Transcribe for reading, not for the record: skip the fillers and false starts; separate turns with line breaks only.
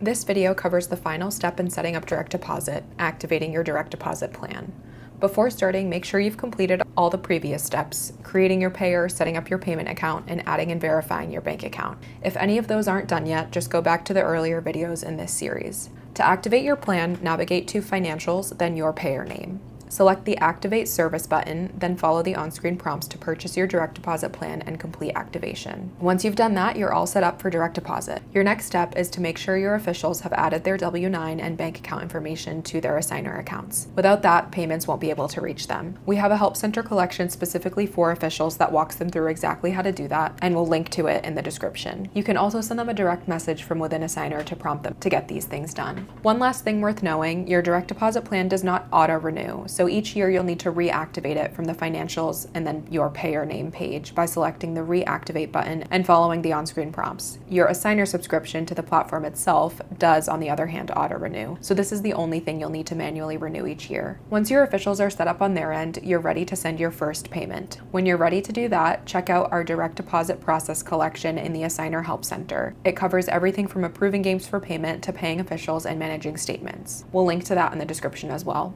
This video covers the final step in setting up direct deposit, activating your direct deposit plan. Before starting, make sure you've completed all the previous steps, creating your payor, setting up your payment account, and adding and verifying your bank account. If any of those aren't done yet, just go back to the earlier videos in this series. To activate your plan, navigate to Financials, then your payor name. Select the Activate Service button, then follow the on-screen prompts to purchase your direct deposit plan and complete activation. Once you've done that, you're all set up for direct deposit. Your next step is to make sure your officials have added their W-9 and bank account information to their Assignr accounts. Without that, payments won't be able to reach them. We have a help center collection specifically for officials that walks them through exactly how to do that, and we'll link to it in the description. You can also send them a direct message from within Assignr to prompt them to get these things done. One last thing worth knowing, your direct deposit plan does not auto-renew, so each year you'll need to reactivate it from the Financials and then your payor name page by selecting the Reactivate button and following the on-screen prompts. Your Assignr subscription to the platform itself does, on the other hand, auto-renew, so this is the only thing you'll need to manually renew each year. Once your officials are set up on their end, you're ready to send your first payment. When you're ready to do that, check out our direct deposit process collection in the Assignr Help Center. It covers everything from approving games for payment to paying officials and managing statements. We'll link to that in the description as well.